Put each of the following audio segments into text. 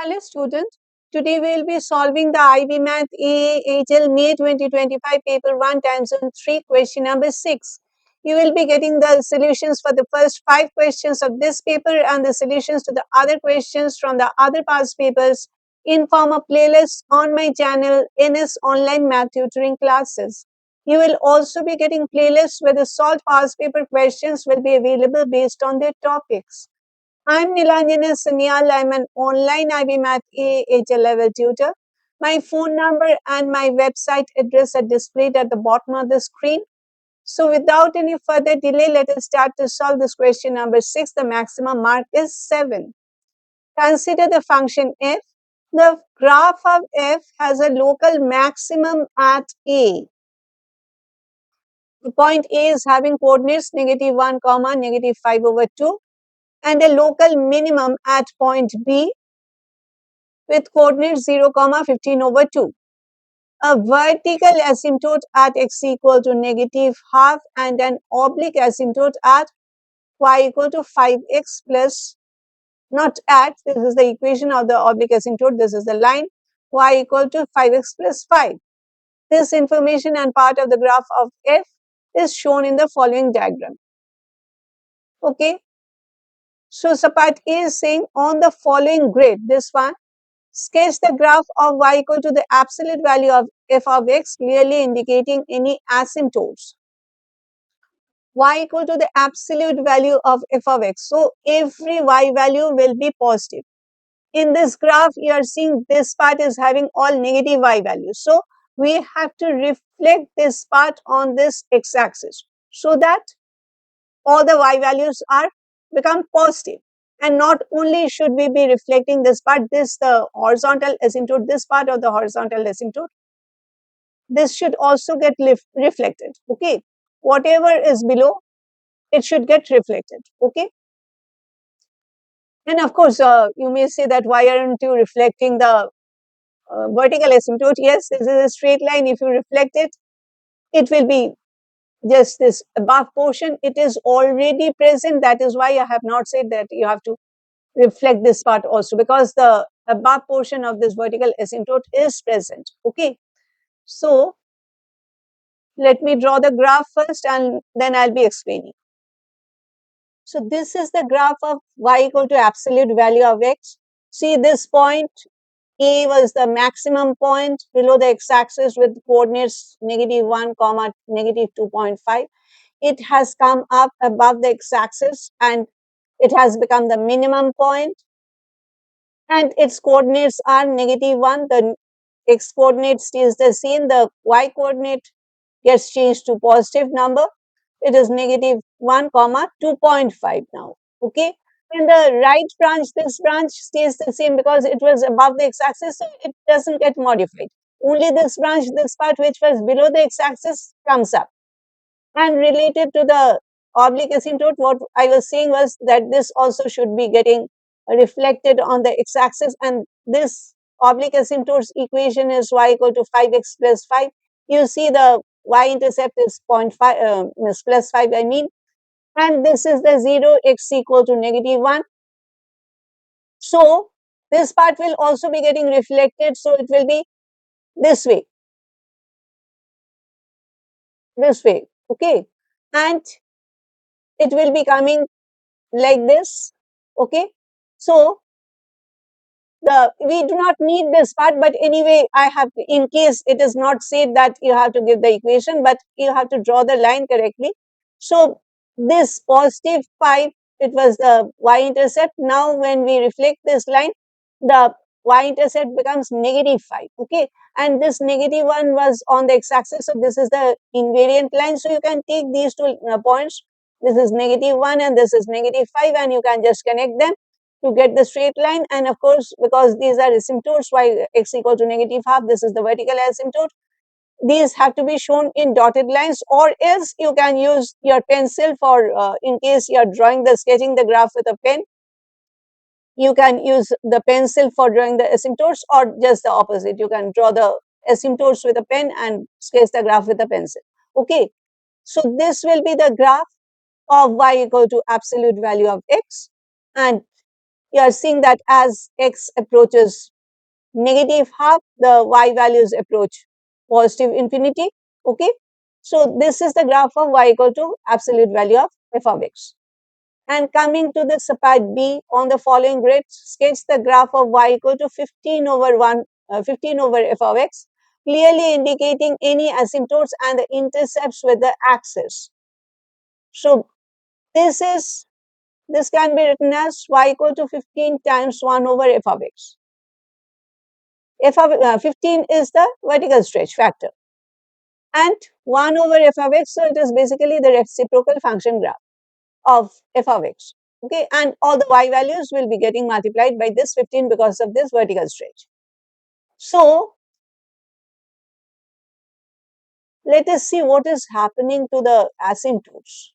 Hello students, today we will be solving the IB Math A HL May 2025 paper 1 times on 3 question number 6. You will be getting the solutions for the first 5 questions of this paper and the solutions to the other questions from the other past papers in form of playlists on my channel NS Online Math Tutoring Classes. You will also be getting playlists where the solved past paper questions will be available based on their topics. I'm Nilanjana Sanyal. I'm an online IB Math A HL level tutor. My phone number and my website address are displayed at the bottom of the screen. So without any further delay, let us start to solve this question number 6. The maximum mark is 7. Consider the function f. The graph of f has a local maximum at A. The point A is having coordinates -1, -5/2 and a local minimum at point B with coordinates 0, 15/2. A vertical asymptote at x equal to -½ and an oblique asymptote at y equal to 5x plus, not at, this is the equation of the oblique asymptote, this is the line, y equal to 5x plus 5. This information and part of the graph of f is shown in the following diagram. Okay. So, part A is saying on the following grid, this one, sketch the graph of y equal to the absolute value of f of x, clearly indicating any asymptotes. Y equal to the absolute value of f of x. So, every y value will be positive. In this graph, you are seeing this part is having all negative y values. So, we have to reflect this part on this x-axis so that all the y values are become positive. And not only should we be reflecting this part, the horizontal asymptote, this part of the horizontal asymptote, this should also get reflected. Okay, whatever is below, it should get reflected. Okay, and of course, you may say that why aren't you reflecting the vertical asymptote? Yes, this is a straight line. If you reflect it, it will be just this above portion. It is already present. That is why I have not said that you have to reflect this part also, because the above portion of this vertical asymptote is present. Okay, so let me draw the graph first and then I'll be explaining. So this is the graph of y equal to absolute value of x. See, this point A was the maximum point below the x-axis with coordinates -1, -2.5. It has come up above the x-axis and it has become the minimum point, and its coordinates are -1. The x coordinate stays the same. The y coordinate gets changed to positive number. It is -1, 2.5 now. Okay. And the right branch, this branch stays the same because it was above the x-axis, so it doesn't get modified. Only this branch, this part which was below the x-axis, comes up. And related to the oblique asymptote, what I was saying was that this also should be getting reflected on the x-axis, and this oblique asymptote's equation is y equal to 5x plus 5. You see the y-intercept is 0.5, plus 5 I mean, and this is the 0, x equal to -1. So, this part will also be getting reflected, so it will be this way, okay, and it will be coming like this. Okay, so we do not need this part, but anyway, I have, in case it is not said that you have to give the equation, but you have to draw the line correctly. So this positive 5, it was the y-intercept. Now when we reflect this line, the y-intercept becomes -5. Okay, and this -1 was on the x-axis, so this is the invariant line. So you can take these two points. This is -1 and this is -5, and you can just connect them to get the straight line. And of course, because these are asymptotes, y x equal to -½ this is the vertical asymptote, these have to be shown in dotted lines, or else you can use your pencil for in case you are sketching the graph with a pen, you can use the pencil for drawing the asymptotes, or just the opposite, you can draw the asymptotes with a pen and sketch the graph with a pencil. Okay, so this will be the graph of y equal to absolute value of x, and you are seeing that as x approaches negative half, the y values approach positive infinity. Okay. So this is the graph of y equal to absolute value of f of x. And coming to the part B, on the following grid, sketch the graph of y equal to 15 over 15 over f of x, clearly indicating any asymptotes and the intercepts with the axis. So this can be written as y equal to 15 times 1 over f of x. F of 15 is the vertical stretch factor, and 1 over f of x, so it is basically the reciprocal function graph of f of x. Okay, and all the y values will be getting multiplied by this 15 because of this vertical stretch. So let us see what is happening to the asymptotes.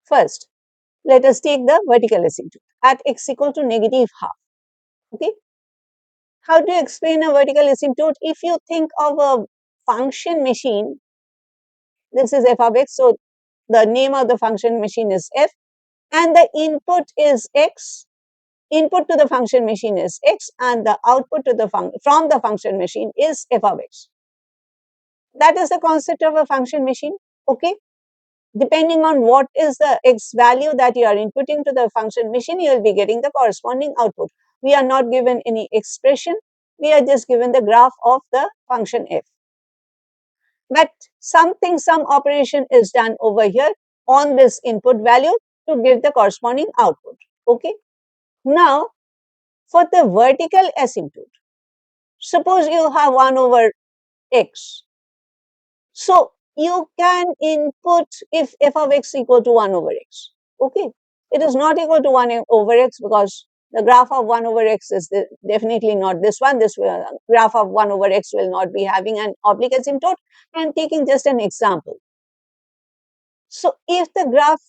First, let us take the vertical asymptote at x equal to negative half. Okay, how do you explain a vertical asymptote? If you think of a function machine, this is f of x, so the name of the function machine is f, and the input is x. Input to the function machine is x, and the output to the from the function machine is f of x. That is the concept of a function machine. Okay, depending on what is the x value that you are inputting to the function machine, you will be getting the corresponding output. We are not given any expression, we are just given the graph of the function f. But some operation is done over here on this input value to get the corresponding output. Okay. Now, for the vertical asymptote, suppose you have 1 over x. So, you can input if f of x equal to 1 over x. Okay. It is not equal to 1 over x because the graph of 1 over x is definitely not this one. This graph of 1 over x will not be having an oblique asymptote. I am taking just an example. So, if the graph,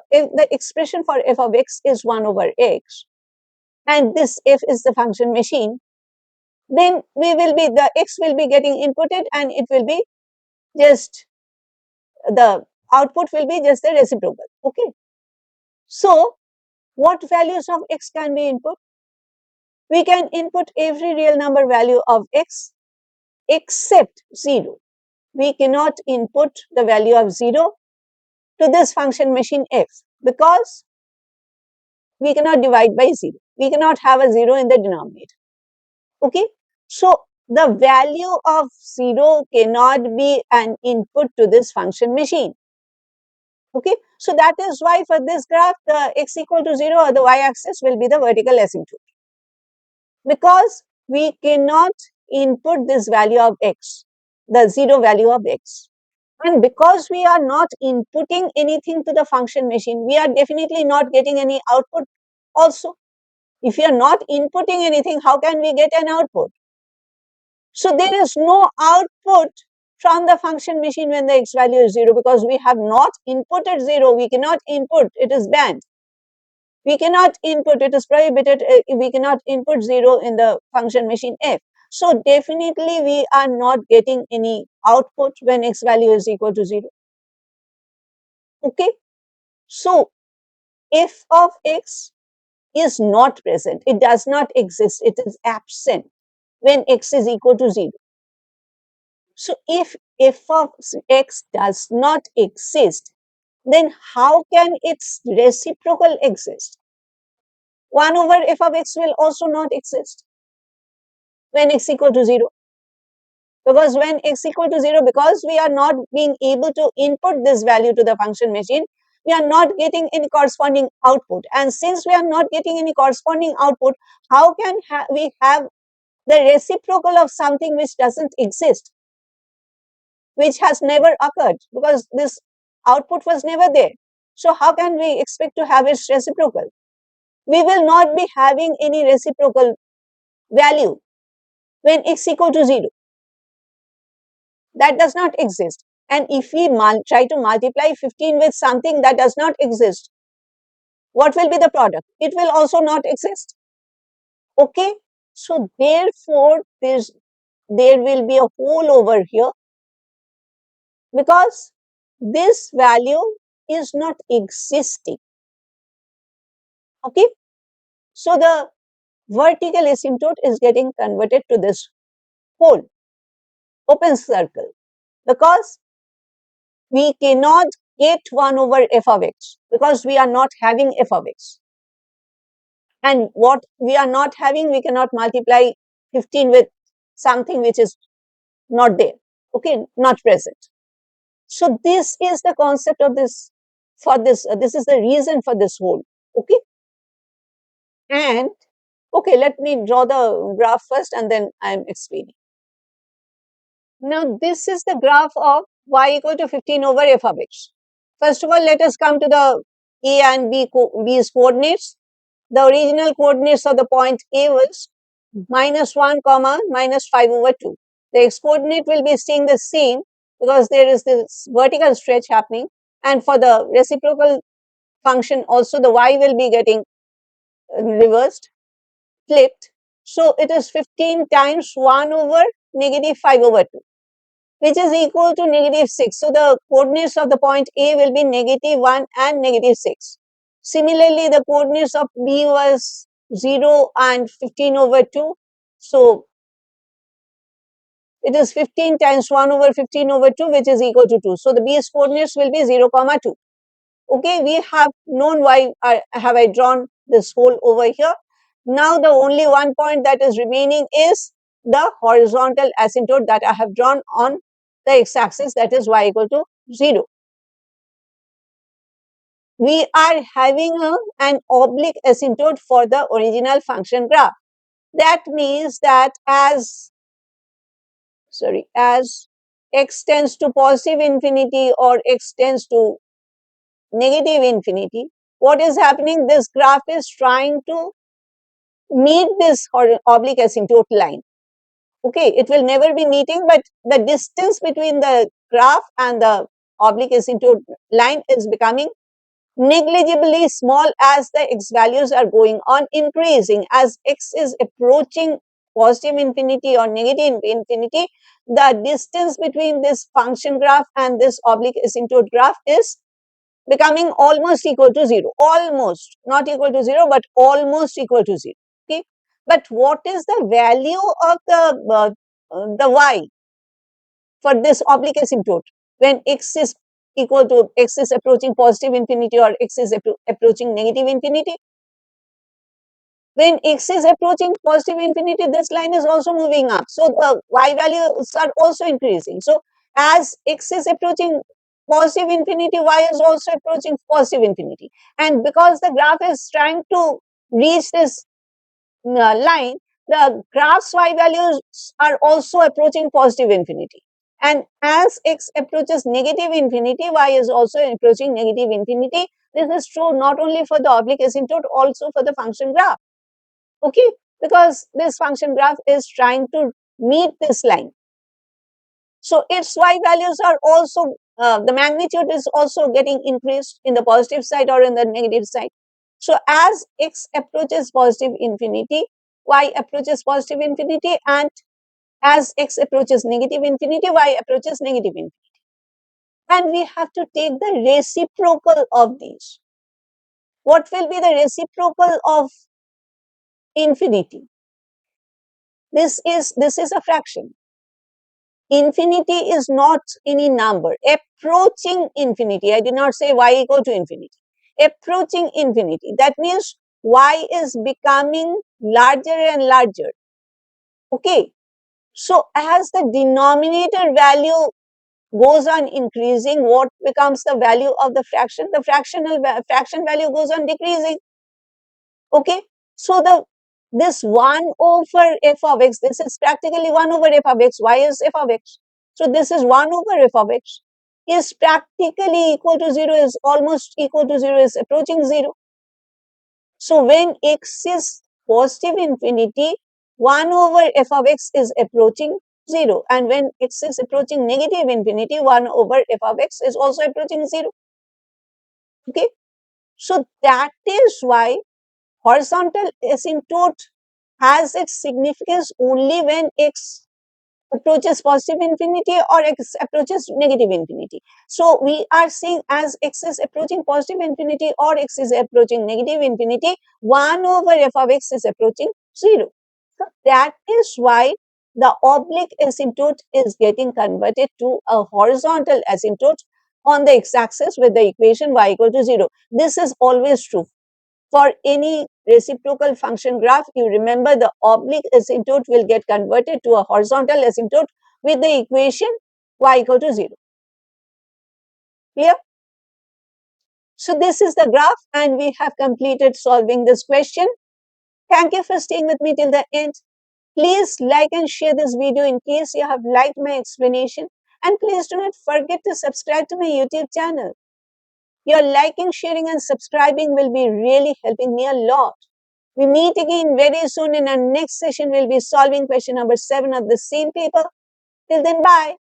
if the expression for f of x is 1 over x, and this f is the function machine, then the x will be getting inputted and it will be just, the output will be just the reciprocal. Okay. So, what values of x can be input? We can input every real number value of x except 0. We cannot input the value of 0 to this function machine f because we cannot divide by 0. We cannot have a 0 in the denominator. Okay. So, the value of 0 cannot be an input to this function machine. Okay. So, that is why for this graph, the x equal to 0 or the y-axis will be the vertical asymptote, because we cannot input this value of x, the 0 value of x. And because we are not inputting anything to the function machine, we are definitely not getting any output also. If you are not inputting anything, how can we get an output? So there is no output from the function machine when the x value is 0 because we have not inputted 0. We cannot input, it is banned. We cannot input, it is prohibited, we cannot input 0 in the function machine f. So definitely we are not getting any output when x value is equal to 0. Okay. So f of x is not present, it does not exist, it is absent when x is equal to 0. So if f of x does not exist, then how can its reciprocal exist? 1 over f of x will also not exist when x equal to 0. Because when x equal to 0, because we are not being able to input this value to the function machine, we are not getting any corresponding output. And since we are not getting any corresponding output, how can we have the reciprocal of something which doesn't exist, which has never occurred, because this output was never there. So how can we expect to have its reciprocal? We will not be having any reciprocal value when x equal to 0. That does not exist. And if we try to multiply 15 with something that does not exist, what will be the product? It will also not exist. Okay. So therefore, there will be a hole over here because this value is not existing. Okay. So the vertical asymptote is getting converted to this whole open circle, because we cannot get 1 over f of x, because we are not having f of x. And what we are not having, we cannot multiply 15 with something which is not there, okay, not present. So this is the concept of this, for this, this is the reason for this whole, okay. And okay, let me draw the graph first and then I am explaining. Now this is the graph of y equal to 15 over f of x. First of all, let us come to the a and b's coordinates. The original coordinates of the point A was -1 comma -5 over 2. The x coordinate will be staying the same because there is this vertical stretch happening, and for the reciprocal function also the y will be getting reversed, flipped. So it is 15 times 1 over -5 over 2, which is equal to -6. So the coordinates of the point A will be -1 and -6. Similarly, the coordinates of B was 0 and 15 over 2. So it is 15 times 1 over 15 over 2, which is equal to 2. So the B's coordinates will be 0, 2. Okay, we have known why have I drawn this hole over here. Now the only one point that is remaining is the horizontal asymptote that I have drawn on the x-axis, that is y equal to 0. We are having an oblique asymptote for the original function graph. That means that as x tends to positive infinity or x tends to negative infinity, what is happening? This graph is trying to meet this oblique asymptote line. Okay, it will never be meeting, but the distance between the graph and the oblique asymptote line is becoming negligibly small as the x values are going on increasing. As x is approaching positive infinity or negative infinity, the distance between this function graph and this oblique asymptote graph is becoming almost equal to 0. Almost, not equal to 0, but almost equal to 0. Okay, but what is the value of the y for this oblique asymptote when x is equal to, x is approaching positive infinity or x is approaching negative infinity? When x is approaching positive infinity, this line is also moving up. So the y values are also increasing. So as x is approaching positive infinity, y is also approaching positive infinity. And because the graph is trying to reach this line, the graph's y values are also approaching positive infinity. And as x approaches negative infinity, y is also approaching negative infinity. This is true not only for the oblique asymptote, also for the function graph. Okay, because this function graph is trying to meet this line. So its y values are also, the magnitude is also getting increased in the positive side or in the negative side. So as x approaches positive infinity, y approaches positive infinity, and as x approaches negative infinity, y approaches negative infinity. And we have to take the reciprocal of these. What will be the reciprocal of infinity? This is a fraction. Infinity is not any number. Approaching infinity, I did not say y equal to infinity. Approaching infinity, that means y is becoming larger and larger. Okay, so as the denominator value goes on increasing, what becomes the value of the fraction? The fraction value goes on decreasing. Okay, so this 1 over f of x, this is practically 1 over f of x. Why is f of x? So this is 1 over f of x is practically equal to 0, is almost equal to 0, is approaching 0. So when x is positive infinity, 1 over f of x is approaching 0. And when x is approaching negative infinity, 1 over f of x is also approaching 0. Okay, so that is why horizontal asymptote has its significance only when x approaches positive infinity or x approaches negative infinity. So we are seeing as x is approaching positive infinity or x is approaching negative infinity, 1 over f of x is approaching 0. So that is why the oblique asymptote is getting converted to a horizontal asymptote on the x-axis with the equation y equal to 0. This is always true. For any reciprocal function graph, you remember the oblique asymptote will get converted to a horizontal asymptote with the equation y equal to 0. Clear? So this is the graph and we have completed solving this question. Thank you for staying with me till the end. Please like and share this video in case you have liked my explanation, and please do not forget to subscribe to my YouTube channel. Your liking, sharing and subscribing will be really helping me a lot. We meet again very soon in our next session. We'll be solving question number 7 of the same paper. Till then, bye.